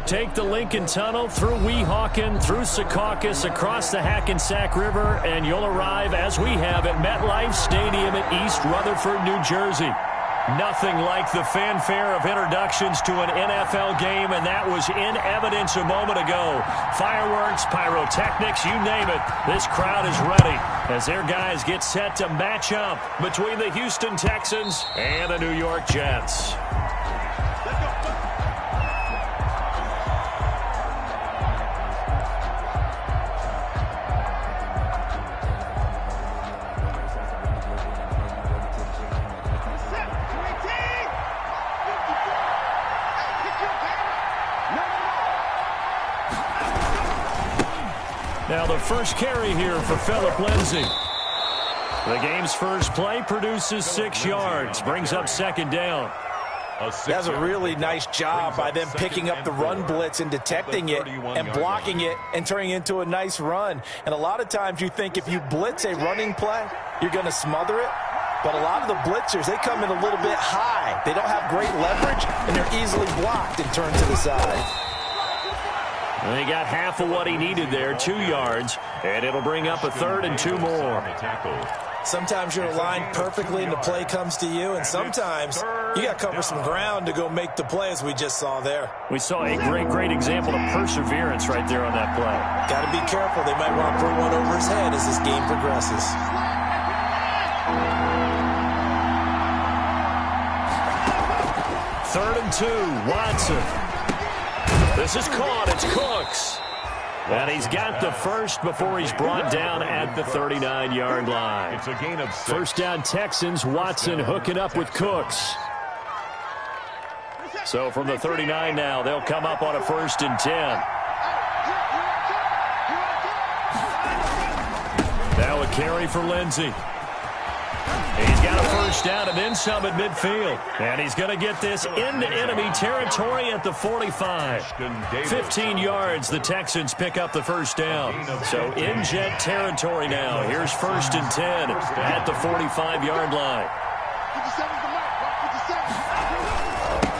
Take the Lincoln Tunnel through Weehawken, through Secaucus, across the Hackensack River, and you'll arrive, as we have, at MetLife Stadium at East Rutherford, New Jersey. Nothing like the fanfare of introductions to an NFL game, and that was in evidence a moment ago. Fireworks, pyrotechnics, you name it. This crowd is ready as their guys get set to match up between the Houston Texans and the New York Jets. Now the first carry here for Phillip Lindsay. The game's first play produces 6 yards, brings up second down. That's a really nice job by them picking up the run blitz and detecting it and blocking it and turning it into a nice run. And a lot of times you think if you blitz a running play, you're going to smother it. But a lot of the blitzers, they come in a little bit high. They don't have great leverage, and they're easily blocked and turned to the side. He got half of what he needed there, 2 yards, and it'll bring up a third and 2 more. Sometimes you're aligned perfectly and the play comes to you, and sometimes you got to cover some ground to go make the play, as we just saw there. We saw a great example of perseverance right there on that play. Got to be careful. They might want to throw one over his head as this game progresses. Third and 2, Watson. This is caught. It's Cooks. And he's got the first before he's brought down at the 39-yard line. It's a gain of 6. First down Texans. Watson hooking up with Cooks. So from the 39 now, they'll come up on a 1st and 10. Now a carry for Lindsay. He's got a first down and then some at midfield. And he's going to get this into enemy territory at the 45. 15 yards, the Texans pick up the first down. So in Jet territory now. Here's 1st and 10 at the 45-yard line.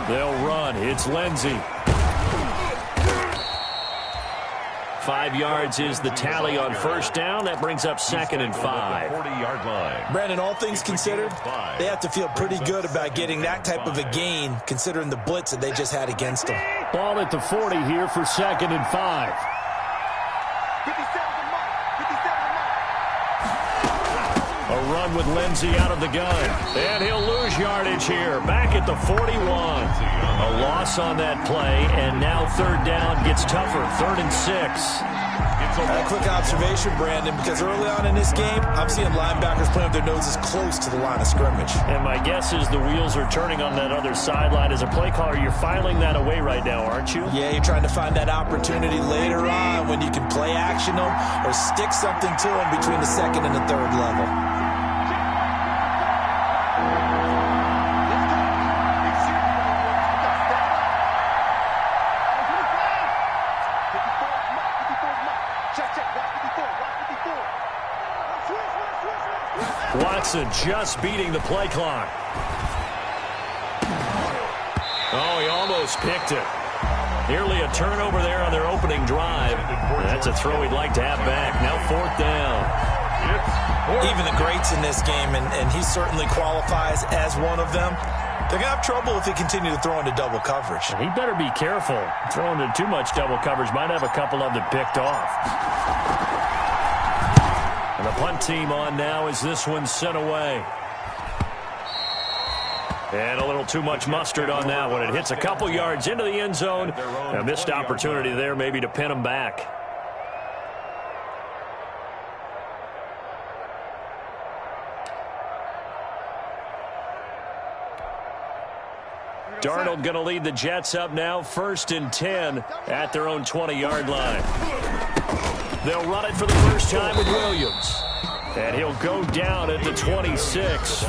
They'll run. It's Lindsay. 5 yards is the tally on first down. That brings up 2nd and 5. 40-yard line. Brandon, all things considered, they have to feel pretty good about getting that type of a gain, considering the blitz that they just had against them. Ball at the 40 here for 2nd and 5. A run with Lindsay out of the gun. And he'll lose yardage here. Back at the 41. A loss on that play, and now 3rd down gets tougher. 3rd and 6. A quick observation, Brandon, because early on in this game, I'm seeing linebackers playing with their noses close to the line of scrimmage. And my guess is the wheels are turning on that other sideline. As a play caller, you're filing that away right now, aren't you? Yeah, you're trying to find that opportunity later on when you can play action them or stick something to them between the 2nd and the 3rd level. Watson just beating the play clock. Oh, he almost picked it. Nearly a turnover there on their opening drive. That's a throw he'd like to have back. Now 4th down. Even the greats in this game, and he certainly qualifies as one of them, they're going to have trouble if they continue to throw into double coverage. He better be careful. Throwing into too much double coverage might have a couple of them picked off. And the punt team on now as this one's sent away. And a little too much mustard on that one. It hits a couple yards into the end zone. A missed opportunity there maybe to pin them back. Darnold going to lead the Jets up now. 1st and 10 at their own 20-yard line. They'll run it for the first time with Williams. And he'll go down at the 26.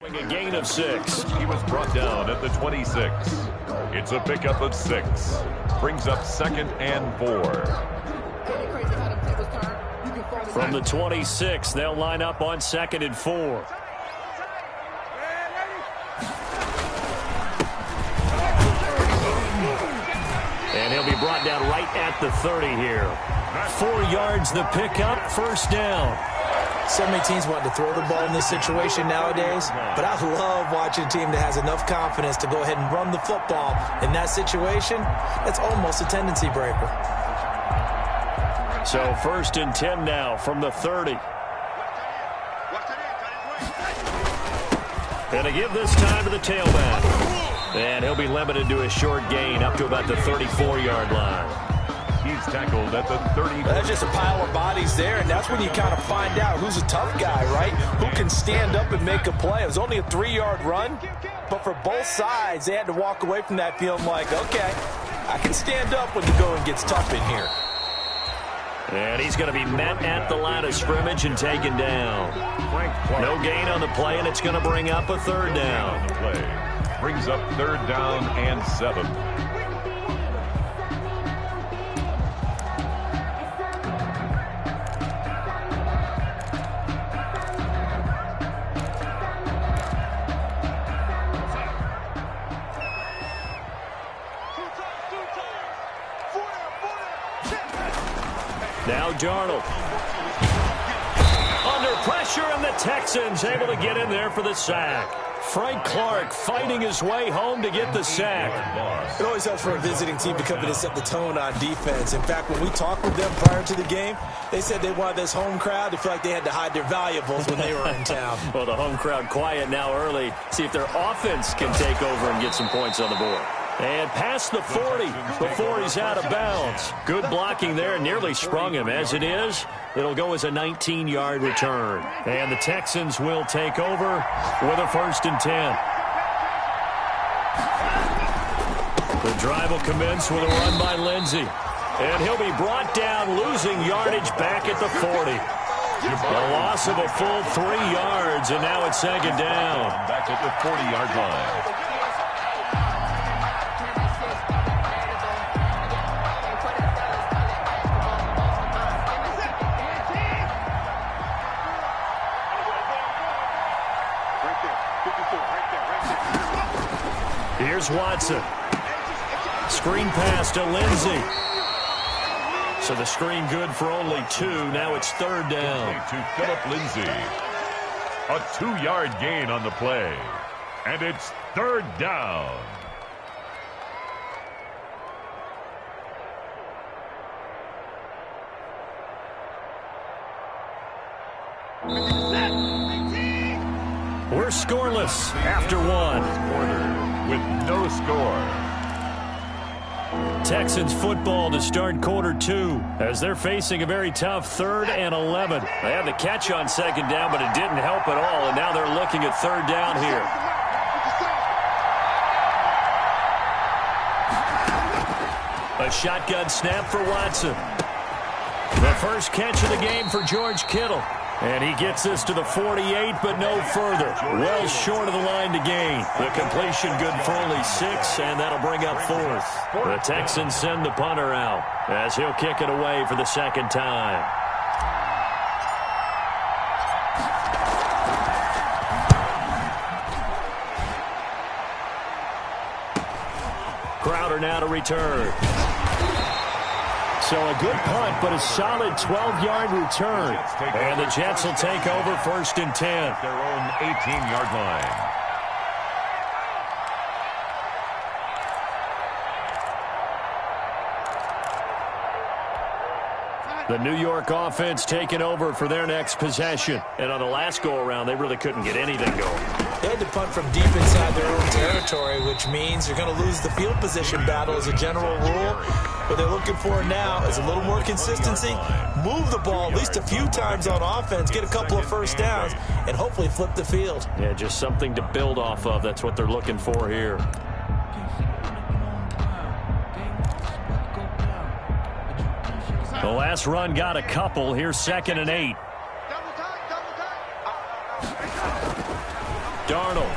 A gain of 6. He was brought down at the 26. It's a pickup of 6. Brings up 2nd and 4. From the 26, they'll line up on 2nd and 4. And he'll be brought down right at the 30 here. 4 yards the pickup, first down. So many teams want to throw the ball in this situation nowadays, but I love watching a team that has enough confidence to go ahead and run the football. In that situation, that's almost a tendency breaker. So 1st and 10 now from the 30. And to give this time to the tailback. And he'll be limited to a short gain up to about the 34-yard line. He's tackled at the 30. That's just a pile of bodies there, and that's when you kind of find out who's a tough guy, right? Who can stand up and make a play. It was only a 3-yard run, but for both sides, they had to walk away from that feeling like, okay, I can stand up when the going gets tough in here. And he's going to be met at the line of scrimmage and taken down. No gain on the play, and it's going to bring up a 3rd down. Brings up 3rd down and 7. Now Darnold. Under pressure, and the Texans able to get in there for the sack. Frank Clark fighting his way home to get the sack. It always helps for a visiting team to come in and set the tone on defense. In fact, when we talked with them prior to the game, they said they wanted this home crowd to feel like they had to hide their valuables when they were in town. Well, the home crowd quiet now early. See if their offense can take over and get some points on the board. And past the 40 before he's out of bounds. Good blocking there, nearly sprung him. As it is, it'll go as a 19-yard return. And the Texans will take over with a 1st and 10. The drive will commence with a run by Lindsey. And he'll be brought down, losing yardage back at the 40. A loss of a full 3 yards, and now it's 2nd down. Back at the 40-yard line. Here's Watson. Screen pass to Lindsey. So the screen good for only 2. Now it's 3rd down. To Philip Lindsey. A 2-yard gain on the play. And it's 3rd down. We're scoreless after 1. With no score. Texans football to start quarter 2 as they're facing a very tough 3rd and 11. They had the catch on 2nd down, but it didn't help at all, and now they're looking at 3rd down here. A shotgun snap for Watson. The first catch of the game for George Kittle. And he gets this to the 48, but no further. Well short of the line to gain. The completion good for only 6, and that'll bring up 4th. The Texans send the punter out as he'll kick it away for the 2nd time. Crowder now to return. So a good punt, but a solid 12-yard return. And the Jets will take over 1st and 10. Their own 18-yard line. The New York offense taking over for their next possession. And on the last go-around, they really couldn't get anything going. They had to punt from deep inside their own territory, which means you're going to lose the field position battle as a general rule. What they're looking for now is a little more consistency, move the ball at least a few times on offense, get a couple of first downs, and hopefully flip the field. Yeah, just something to build off of. That's what they're looking for here. The last run got a couple. Here's 2nd and 8. Darnold.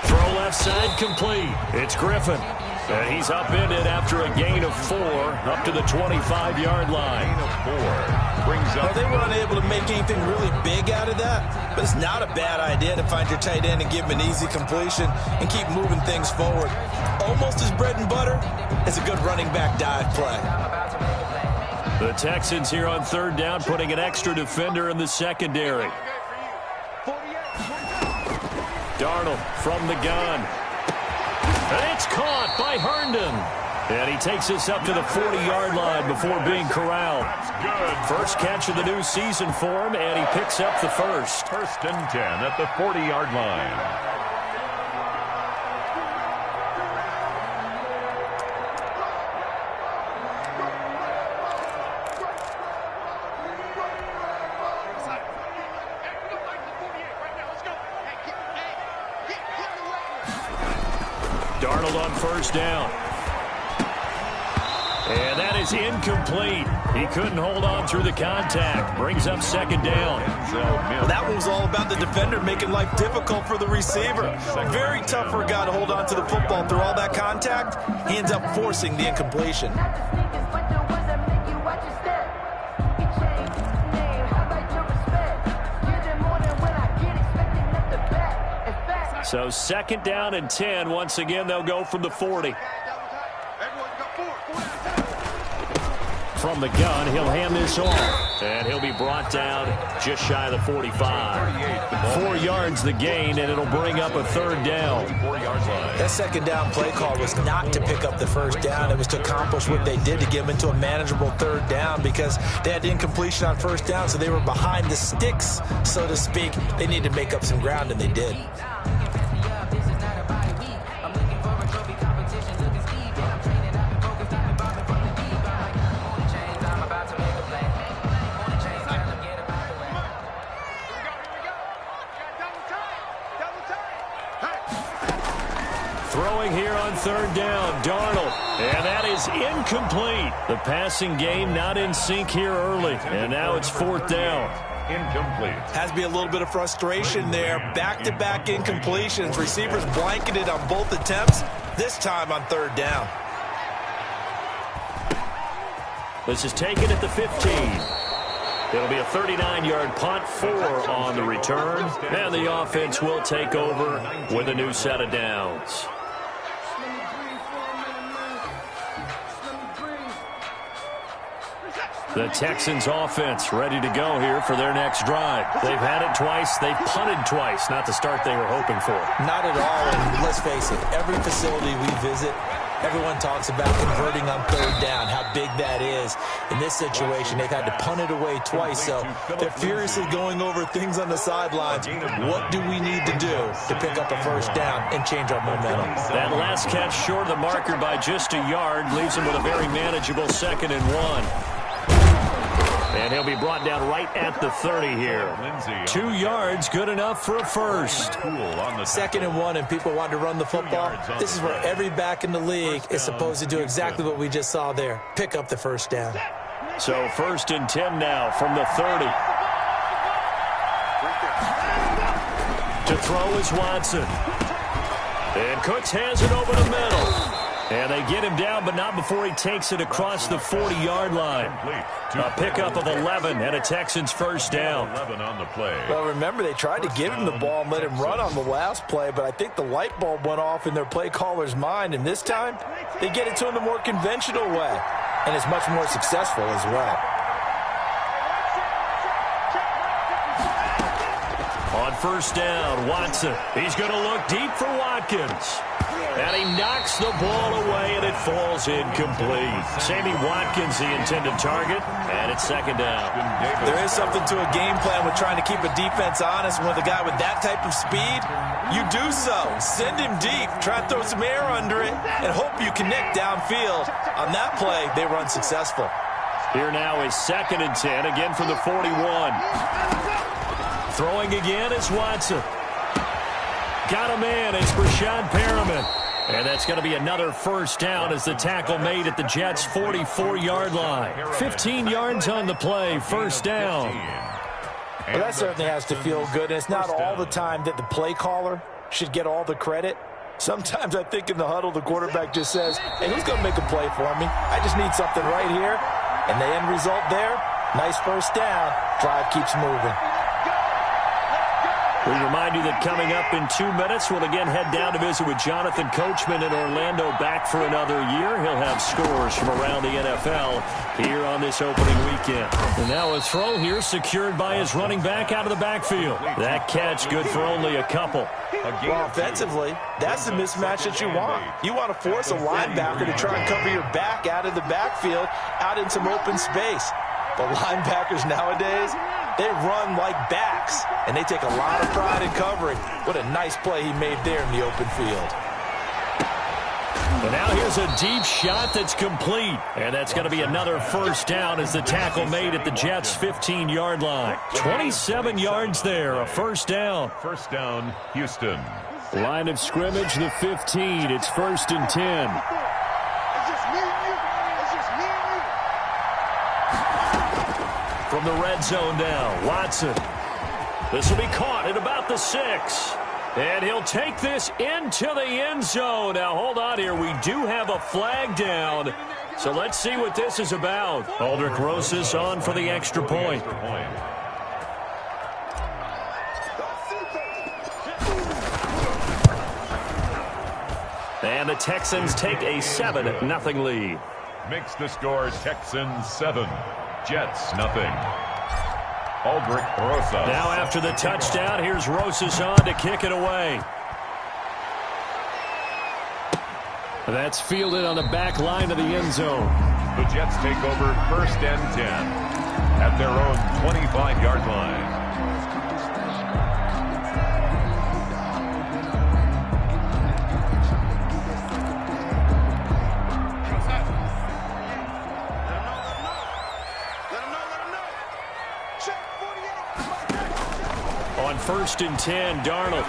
Throw left side complete. It's Griffin. And he's upended after a gain of 4 up to the 25-yard line. Gain of 4 brings up. Well, they were unable to make anything really big out of that, but it's not a bad idea to find your tight end and give him an easy completion and keep moving things forward. Almost his bread and butter is a good running back dive play. The Texans here on 3rd down, putting an extra defender in the secondary. Darnold from the gun. And it's caught by Herndon. And he takes us up to the 40-yard line before being corralled. That's good. First catch of the new season for him, and he picks up the first. 1st and 10 at the 40-yard line. Darnold on 1st down. And that is incomplete. He couldn't hold on through the contact. Brings up 2nd down. Well, that one was all about the defender making life difficult for the receiver. Very tough for a guy to hold on to the football through all that contact. He ends up forcing the incompletion. So 2nd down and 10. Once again, they'll go from the 40. From the gun, he'll hand this off. And he'll be brought down just shy of the 45. 4 yards the gain, and it'll bring up a 3rd down. That 2nd down play call was not to pick up the 1st down. It was to accomplish what they did to get them into a manageable 3rd down because they had incompletion on 1st down, so they were behind the sticks, so to speak. They needed to make up some ground, and they did. Throwing here on 3rd down, Darnold. And that is incomplete. The passing game not in sync here early. And now it's 4th down. Incomplete. Has to be a little bit of frustration there. Back-to-back incompletions. Receivers blanketed on both attempts, this time on 3rd down. This is taken at the 15. It'll be a 39-yard punt, 4 on the return. And the offense will take over with a new set of downs. The Texans offense ready to go here for their next drive. They've had it twice. They've punted twice. Not the start they were hoping for. Not at all. And let's face it, every facility we visit, everyone talks about converting on 3rd down, how big that is. In this situation, they've had to punt it away twice, so they're furiously going over things on the sidelines. What do we need to do to pick up a 1st down and change our momentum? That last catch short of the marker by just a yard leaves him with a very manageable 2nd and 1. And he'll be brought down right at the 30 here. 2 yards, good enough for a first. 2nd and 1, and people want to run the football. This is where every back in the league is supposed to do exactly what we just saw there. Pick up the 1st down. So 1st and 10 now from the 30. To throw is Watson. And Cooks has it over the middle. And they get him down, but not before he takes it across the 40-yard line. A pickup of 11 and a Texans 1st down. 11 on the play. Well, remember, they tried to give him the ball and let him run on the last play, but I think the light bulb went off in their play caller's mind, and this time they get it to him the more conventional way, and it's much more successful as well. On 1st down, Watson. He's going to look deep for Watkins. And he knocks the ball away, and it falls incomplete. Sammy Watkins, the intended target, and it's 2nd down. There is something to a game plan with trying to keep a defense honest. With a guy with that type of speed, you do so. Send him deep, try to throw some air under it, and hope you connect downfield. On that play, they run successful. Here now is 2nd and 10, again from the 41. Throwing again is Watson. Got a man, it's Brashad Perriman. And that's going to be another 1st down as the tackle made at the Jets' 44-yard line. 15 yards on the play, 1st down. Well, that certainly has to feel good. And it's not all the time that the play caller should get all the credit. Sometimes I think in the huddle, the quarterback just says, hey, who's going to make a play for me? I just need something right here. And the end result there, nice first down. Drive keeps moving. We remind you that coming up in 2 minutes, we'll again head down to visit with Jonathan Coachman in Orlando, back for another year. He'll have scores from around the NFL here on this opening weekend. And now a throw here secured by his running back out of the backfield. That catch good for only a couple. Well, offensively, that's the mismatch that you want. You want to force a linebacker to try and cover your back out of the backfield, out in some open space. But linebackers nowadays, they run like backs, and they take a lot of pride in covering. What a nice play he made there in the open field. And now here's a deep shot that's complete. And that's going to be another first down as the tackle made at the Jets' 15-yard line. 27 yards there, a first down. First down, Houston. Line of scrimmage, the 15. It's 1st and 10. From the red zone now, Watson. This will be caught at about the 6. And he'll take this into the end zone. Now, hold on here. We do have a flag down. So let's see what this is about. Aldrich Rosas on for the extra point. And the Texans take a 7-0 lead. Makes the score Texans 7. Jets, nothing. Aldrich Rosas. Now after the touchdown, here's Rosas on to kick it away. That's fielded on the back line of the end zone. The Jets take over 1st and 10 at their own 25-yard line. On 1st and 10, Darnold.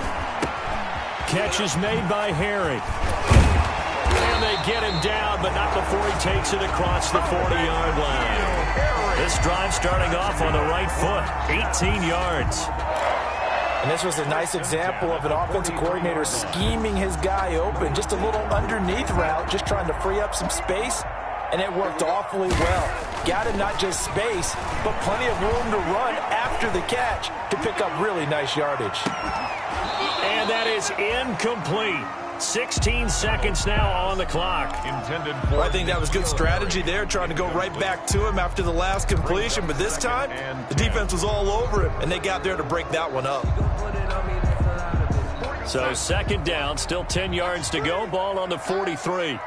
Catch is made by Harry. And they get him down, but not before he takes it across the 40-yard line. This drive starting off on the right foot, 18 yards. And this was a nice example of an offensive coordinator scheming his guy open. Just a little underneath route, just trying to free up some space. And it worked awfully well. Got him not just space, but plenty of room to run after the catch to pick up really nice yardage. And that is incomplete. 16 seconds now on the clock. Intended for I think that was good strategy there, trying to go right back to him after the last completion. But this time, the defense was all over him, and they got there to break that one up. So 2nd down, still 10 yards to go. Ball on the 43.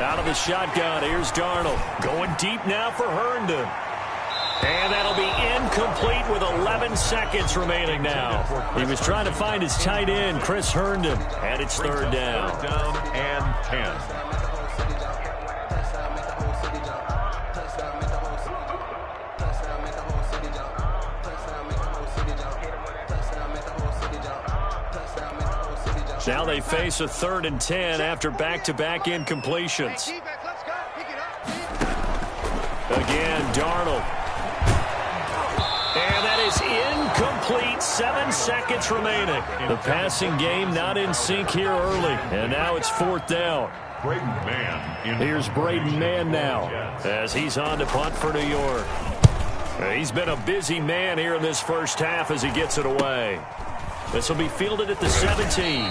Out of the shotgun, here's Darnold. Going deep now for Herndon. And that'll be incomplete with 11 seconds remaining now. He was trying to find his tight end, Chris Herndon. And it's 3rd down. 3rd down and 10. Now they face a 3rd and 10 after back-to-back incompletions. Again, Darnold. And that is incomplete. 7 seconds remaining. The passing game not in sync here early. And now it's 4th down. Braden Mann. Here's Braden Mann now as he's on to punt for New York. He's been a busy man here in this first half as he gets it away. This will be fielded at the 17.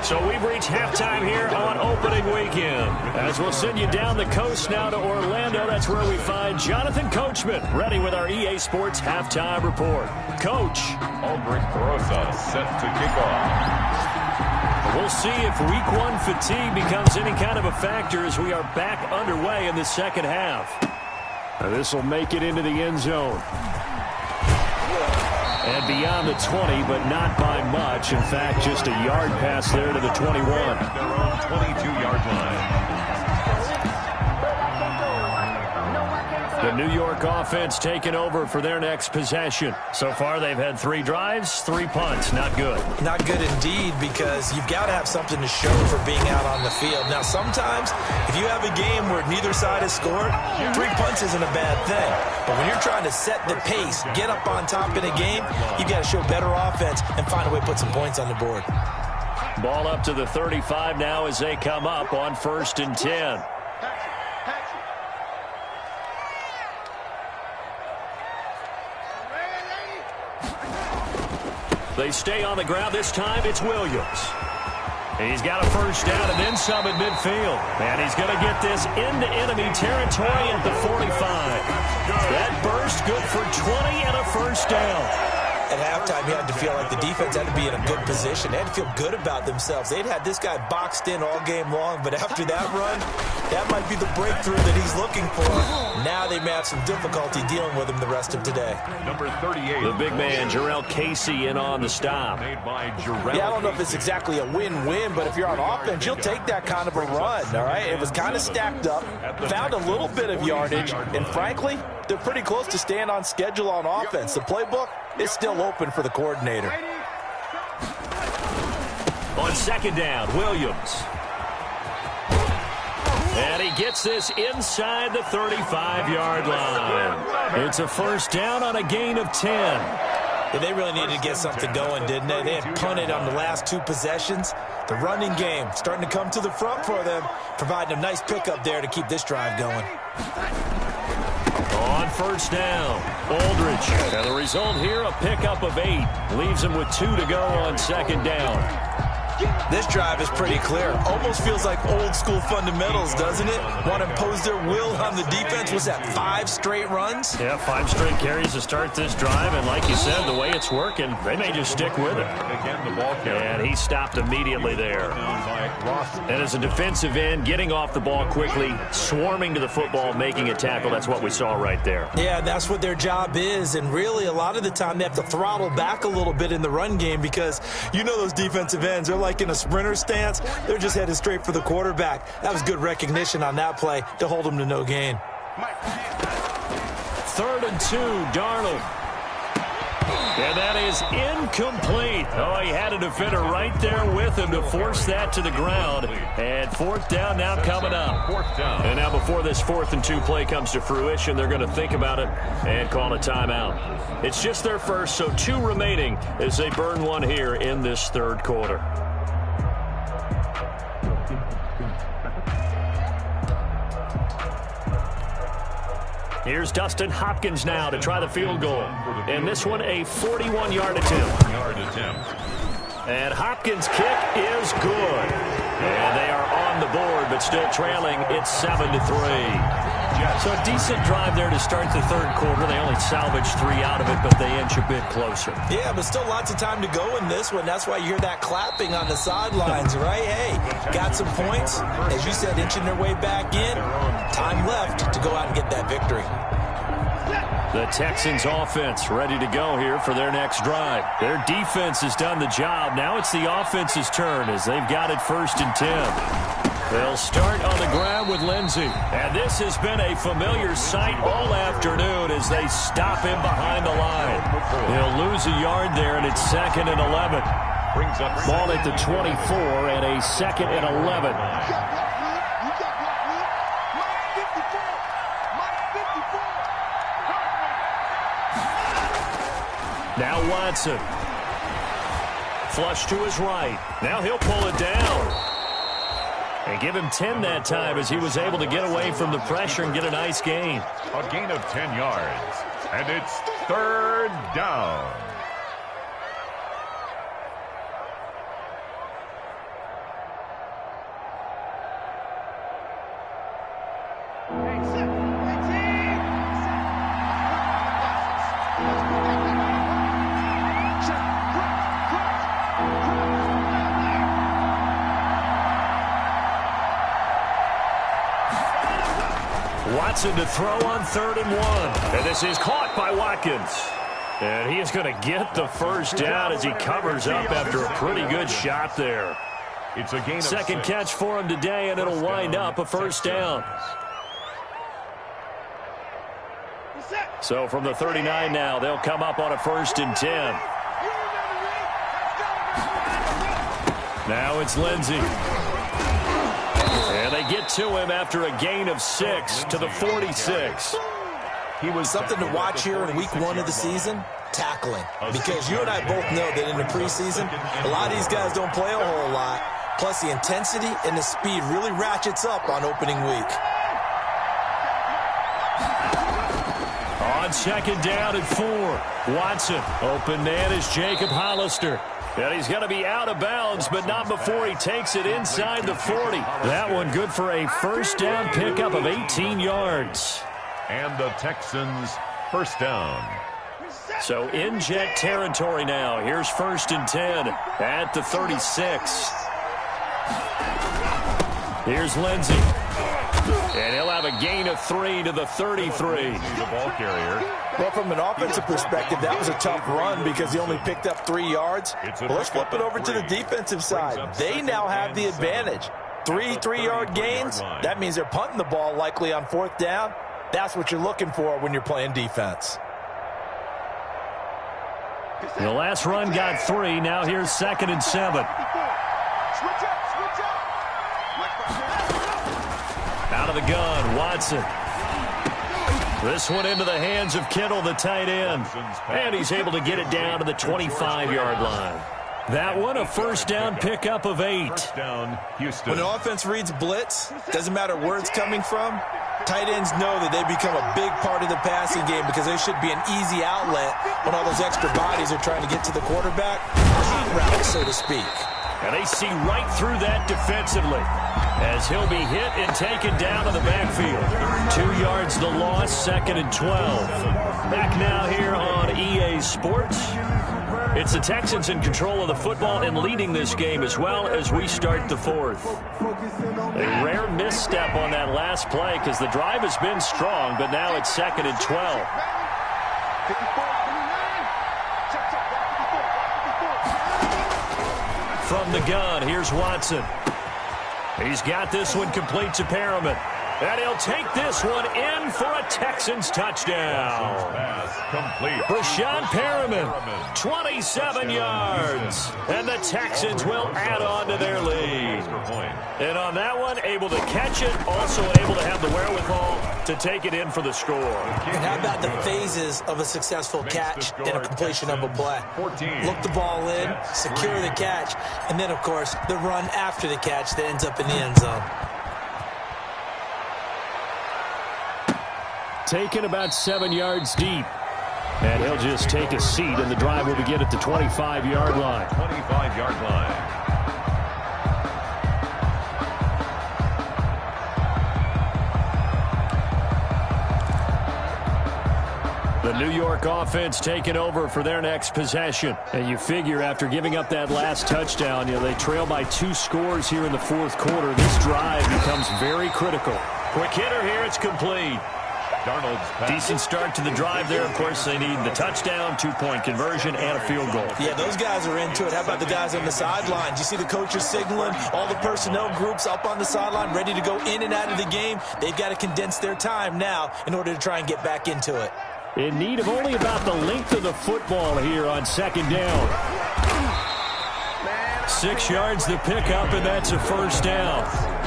So we've reached halftime here on opening weekend. As we'll send you down the coast now to Orlando, that's where we find Jonathan Coachman, ready with our EA Sports halftime report. Coach. Aldrich Rosas set to kick off. We'll see if week 1 fatigue becomes any kind of a factor as we are back underway in the second half. This will make it into the end zone. And beyond the 20, but not by much. In fact, just a yard pass there to the 21. Their own 22-yard line. The New York offense taking over for their next possession. So far, they've had 3 drives, 3 punts. Not good. Not good indeed, because you've got to have something to show for being out on the field. Now, sometimes, if you have a game where neither side has scored, 3 punts isn't a bad thing. But when you're trying to set the pace, get up on top in a game, you've got to show better offense and find a way to put some points on the board. Ball up to the 35 now as they come up on 1st and 10. They stay on the ground. This time it's Williams. He's got a first down and then some at midfield. And he's going to get this into enemy territory at the 45. That burst good for 20 and a first down. At halftime, you had to feel like the defense had to be in a good position. They had to feel good about themselves. They'd had this guy boxed in all game long, but after that run, that might be the breakthrough that he's looking for. Now they may have some difficulty dealing with him the rest of today. Number 38. The big man, Jarrell Casey, in on the stop. Yeah, I don't know if it's exactly a win-win, but if you're on offense, you'll take that kind of a run, all right? It was kind of stacked up, found a little bit of yardage, and frankly, they're pretty close to staying on schedule on offense. The playbook is still open for the coordinator. On 2nd down, Williams. And he gets this inside the 35-yard line. It's a first down on a gain of 10. Yeah, they really needed to get something going, didn't they? They had punted on the last 2 possessions. The running game starting to come to the front for them, providing a nice pickup there to keep this drive going. On 1st down, Aldridge. And the result here, a pickup of 8. Leaves him with 2 to go on 2nd down. This drive is pretty clear. Almost feels like old school fundamentals, doesn't it? Want to impose their will on the defense. Was that 5 straight runs? Yeah, 5 straight carries to start this drive. And like you said, the way it's working, they may just stick with it. And he stopped immediately there. And as a defensive end, getting off the ball quickly, swarming to the football, making a tackle. That's what we saw right there. Yeah, that's what their job is. And really, a lot of the time, they have to throttle back a little bit in the run game because you know those defensive ends, they're like in a sprinter stance. They're just headed straight for the quarterback. That was good recognition on that play to hold him to no gain. 3rd and 2, Darnold. And that is incomplete. Oh, he had a defender right there with him to force that to the ground. And 4th down now coming up. And now before this 4th and 2 play comes to fruition, they're going to think about it and call a timeout. It's just their first, so 2 remaining as they burn one here in this 3rd quarter. Here's Dustin Hopkins now to try the field goal. And this one, a 41-yard attempt. And Hopkins' kick is good. And they are on the board, but still trailing. It's 7-3. So a decent drive there to start the 3rd quarter. They only salvaged 3 out of it, but they inch a bit closer. Yeah, but still lots of time to go in this one. That's why you hear that clapping on the sidelines, right? Hey, got some points. As you said, inching their way back in. Time left to go out and get that victory. The Texans offense ready to go here for their next drive. Their defense has done the job. Now it's the offense's turn as they've got it 1st and 10. They'll start on the ground with Lindsey. And this has been a familiar sight all afternoon as they stop him behind the line. He'll lose a yard there, and it's 2nd and 11. Ball at the 24 and a 2nd and 11. Now Watson. Flush to his right. Now he'll pull it down. And give him 10 that time as he was able to get away from the pressure and get a nice gain. A gain of 10 yards. And it's 3rd down. Watson to throw on 3rd and 1. And this is caught by Watkins. And he is going to get the first down as he covers up after a pretty good shot there. It's a gain of 2nd catch for him today, and it'll wind up a first down. So from the 39 now, they'll come up on a 1st and 10. Now it's Lindsey. And they get to him after a gain of 6 to the 46. He was something to watch here in week 1 of the season, tackling. Because you and I both know that in the preseason, a lot of these guys don't play a whole lot. Plus the intensity and the speed really ratchets up on opening week. On 2nd down at 4, Watson. Open man is Jacob Hollister. And he's going to be out of bounds, but not before he takes it inside the 40. That one good for a 1st down pickup of 18 yards. And the Texans 1st down. So in jet territory now. Here's 1st and 10 at the 36. Here's Lindsey. And he'll have a gain of 3 to the 33. The ball carrier. Well, from an offensive perspective, that was a tough run because he only picked up 3 yards. Well, let's flip it over to the defensive side. They now have the advantage. 3 3-yard gains. That means they're punting the ball likely on 4th down. That's what you're looking for when you're playing defense. The last run got 3. Now here's 2nd and 7. Out of the gun, Watson. This one into the hands of Kittle, the tight end. And he's able to get it down to the 25-yard line. That one, a 1st down pickup of 8. Down, Houston. When the offense reads blitz, doesn't matter where it's coming from, tight ends know that they become a big part of the passing game because they should be an easy outlet when all those extra bodies are trying to get to the quarterback. Cheat route, so to speak. And they see right through that defensively as he'll be hit and taken down to the backfield. 2 yards the loss, 2nd and 12. Back now here on EA Sports. It's the Texans in control of the football and leading this game as well as we start the 4th. A rare misstep on that last play because the drive has been strong, but now it's 2nd and 12. From the gun, here's Watson. He's got this one complete to Perriman. And he'll take this one in for a Texans touchdown. Complete. Rashawn Perriman, 27 yards. And the Texans will add on to their lead. And on that one, able to catch it, also able to have the wherewithal to take it in for the score. And how about the phases of a successful catch and a completion of a play? Look the ball in, secure the catch, and then, of course, the run after the catch that ends up in the end zone. Taken about 7 yards deep. And he'll just take a seat, and the drive will begin at the 25-yard line. 25-yard line. The New York offense taking over for their next possession. And you figure after giving up that last touchdown, they trail by 2 scores here in the 4th quarter. This drive becomes very critical. Quick hitter here, it's complete. Decent start to the drive there. Of course, they need the touchdown, 2-point conversion, and a field goal. Yeah, those guys are into it. How about the guys on the sideline? Do you see the coaches signaling? All the personnel groups up on the sideline ready to go in and out of the game. They've got to condense their time now in order to try and get back into it. In need of only about the length of the football here on 2nd down. 6 yards the pickup, and that's a 1st down.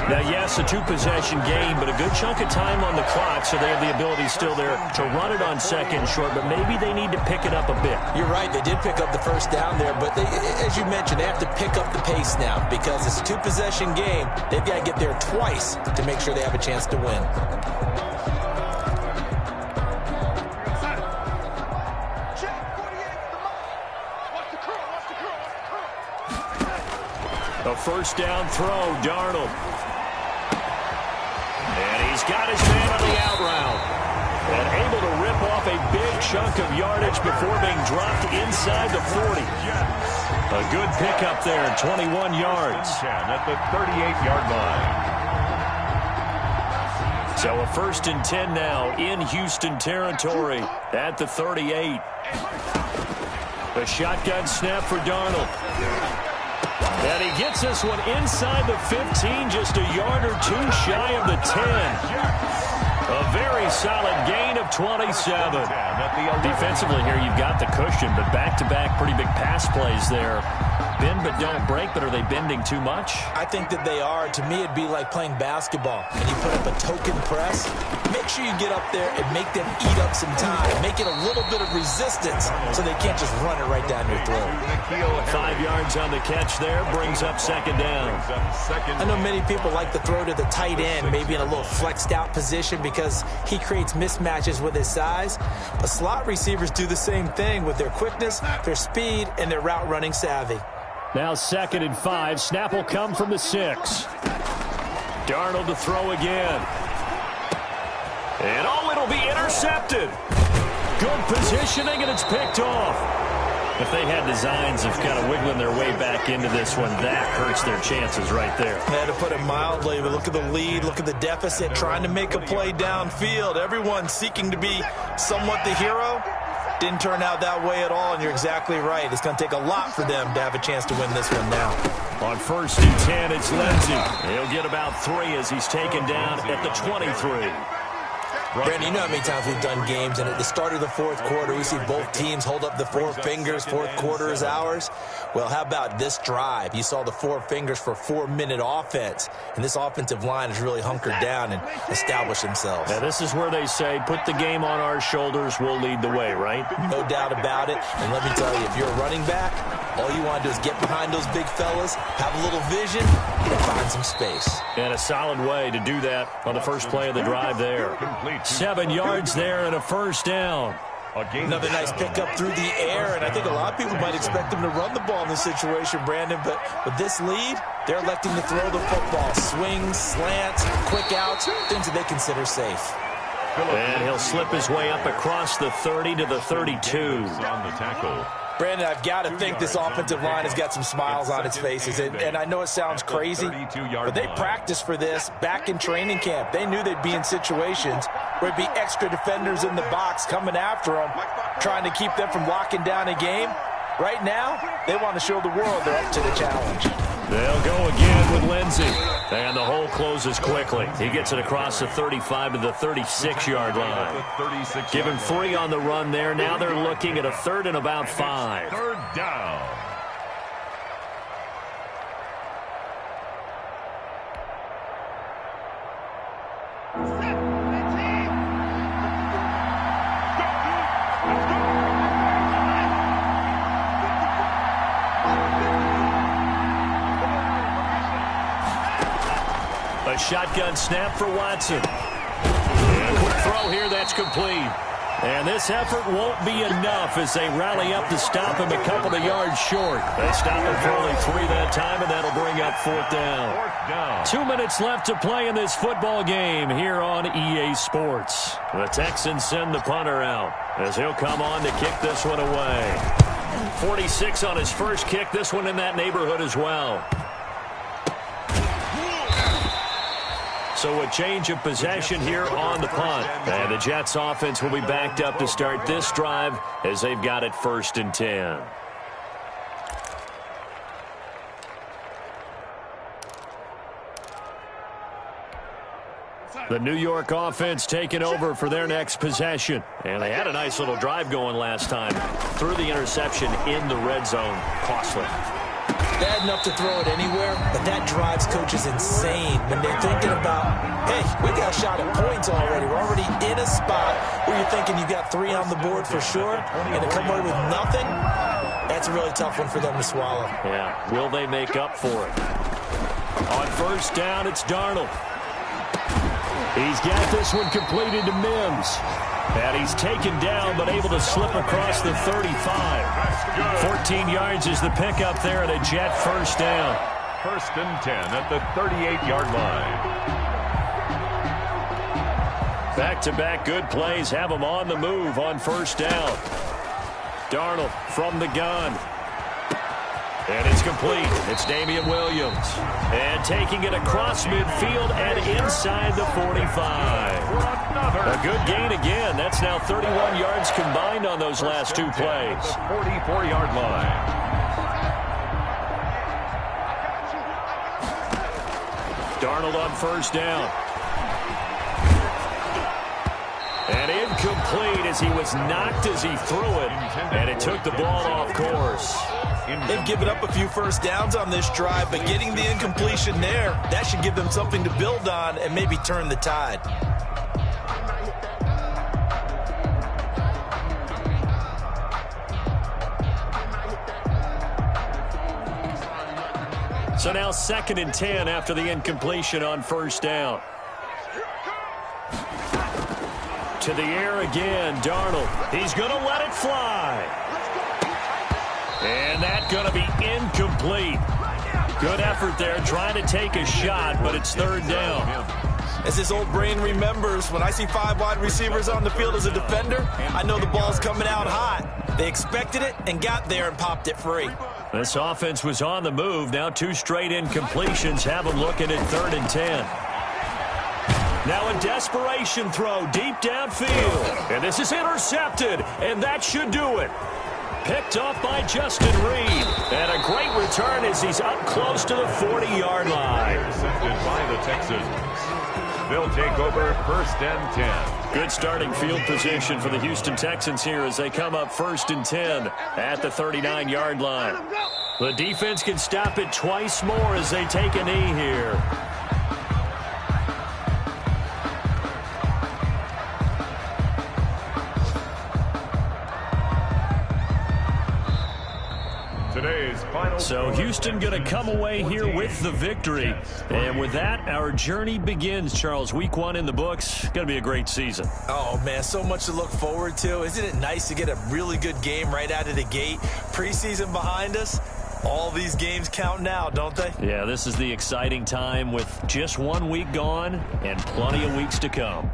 Now, yes, a 2-possession game, but a good chunk of time on the clock, so they have the ability still there to run it on 2nd and short, but maybe they need to pick it up a bit. You're right. They did pick up the 1st down there, but as you mentioned, they have to pick up the pace now because it's a 2-possession game. They've got to get there twice to make sure they have a chance to win. A 1st down throw, Darnold. And he's got his man on the out route. And able to rip off a big chunk of yardage before being dropped inside the 40. A good pickup there, 21 yards. At the 38-yard line. So a 1st and 10 now in Houston territory at the 38. A shotgun snap for Darnold. And he gets this one inside the 15, just a yard or 2 shy of the 10. A very solid gain of 27. Defensively here, you've got the cushion, but back-to-back pretty big pass plays there. Bend but don't break, but are they bending too much? I think that they are. To me, it'd be like playing basketball, and you put up a token press. Make sure you get up there and make them eat up some time. Make it a little bit of resistance so they can't just run it right down your throat. 5 yards on the catch there, brings up second down. I know many people like to throw to the tight end, maybe in a little flexed out position because he creates mismatches with his size. But slot receivers do the same thing with their quickness, their speed, and their route running savvy. Now 2nd and 5. Snap will come from the 6. Darnold to throw again. And it'll be intercepted. Good positioning, and it's picked off. If they had designs of kind of wiggling their way back into this one, that hurts their chances right there. Yeah, to put it mildly, but look at the lead, look at the deficit, trying to make a play downfield. Everyone seeking to be somewhat the hero. Didn't turn out that way at all, and you're exactly right. It's going to take a lot for them to have a chance to win this one now. On 1st and 10, it's Lindsey. He'll get about 3 as he's taken down at the 23. Brandon, you know how many times we've done games, and at the start of the 4th quarter, we see both teams hold up the 4 fingers, 4th quarter is ours. Well, how about this drive? You saw the 4 fingers for 4-minute offense, and this offensive line has really hunkered down and established themselves. Now, this is where they say, put the game on our shoulders, we'll lead the way, right? No doubt about it, and let me tell you, if you're a running back, all you want to do is get behind those big fellas, have a little vision, and find some space. And a solid way to do that on the first play of the drive there. 7 yards there and a 1st down. Another nice pickup through the air, and I think a lot of people might expect them to run the ball in this situation, Brandon, but with this lead, they're electing to throw the football. Swings, slants, quick outs, things that they consider safe. And he'll slip his way up across the 30 to the 32. On the tackle. Brandon, I've got to think this offensive line has got some smiles on its faces, and I know it sounds crazy, but they practiced for this back in training camp. They knew they'd be in situations where it'd be extra defenders in the box coming after them, trying to keep them from locking down a game. Right now, they want to show the world they're up to the challenge. They'll go again with Lindsey. And the hole closes quickly. He gets it across the 35 to the 36-yard line. Give him 3 on the run there. Now they're looking at a 3rd and about 5. 3rd down. A shotgun snap for Watson. And a quick throw here, that's complete. And this effort won't be enough as they rally up to stop him a couple of yards short. They stop him for only 3 that time, and that'll bring up 4th down. 2 minutes left to play in this football game here on EA Sports. The Texans send the punter out as he'll come on to kick this one away. 46 on his first kick, this one in that neighborhood as well. So a change of possession here on the punt. And the Jets offense will be backed up to start this drive as they've got it 1st and 10. The New York offense taking over for their next possession. And they had a nice little drive going last time. Threw the interception in the red zone. Costly. Bad enough to throw it anywhere, but that drives coaches insane when they're thinking about, hey, we got a shot at points already. We're already in a spot where you're thinking you got 3 on the board for sure, and to come away with nothing, that's a really tough one for them to swallow. Yeah, will they make up for it? On 1st down, it's Darnold. He's got this one completed to Mims. And he's taken down, but able to slip across the 35. 14 yards is the pickup there at a Jet 1st down. 1st and 10 at the 38-yard line. Back-to-back good plays have him on the move on 1st down. Darnold from the gun. And it's complete. It's Damian Williams. And taking it across midfield and inside the 45. A good gain again. That's now 31 yards combined on those last 2 plays. 44-yard line. Darnold on 1st down. And incomplete as he was knocked as he threw it, and it took the ball off course. They've given up a few first downs on this drive, but getting the incompletion there, that should give them something to build on and maybe turn the tide. So now 2nd and 10 after the incompletion on first down. To the air again, Darnold. He's going to let it fly. And that's going to be incomplete. Good effort there trying to take a shot, but it's 3rd down. As this old brain remembers, when I see 5 wide receivers on the field as a defender, I know the ball's coming out hot. They expected it and got there and popped it free. This offense was on the move. Now 2 straight incompletions have them looking at 3rd and 10. Now a desperation throw deep downfield. And this is intercepted, and that should do it. Picked off by Justin Reed. And a great return as he's up close to the 40-yard line. Intercepted by the Texans. They'll take over 1st and 10. Good starting field position for the Houston Texans here as they come up 1st and 10 at the 39-yard line. The defense can stop it twice more as they take a knee here. So Houston going to come away here with the victory. And with that, our journey begins, Charles. Week 1 in the books. Going to be a great season. Oh, man, so much to look forward to. Isn't it nice to get a really good game right out of the gate? Preseason behind us. All these games count now, don't they? Yeah, this is the exciting time with just 1 week gone and plenty of weeks to come.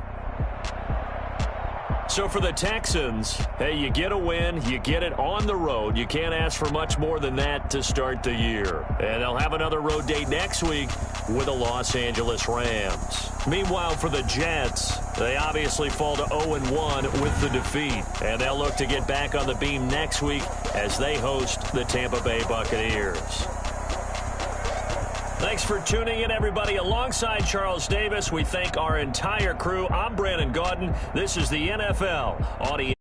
So for the Texans, hey, you get a win, you get it on the road. You can't ask for much more than that to start the year. And they'll have another road date next week with the Los Angeles Rams. Meanwhile, for the Jets, they obviously fall to 0-1 with the defeat. And they'll look to get back on the beam next week as they host the Tampa Bay Buccaneers. Thanks for tuning in, everybody. Alongside Charles Davis, we thank our entire crew. I'm Brandon Gaudin. This is the NFL on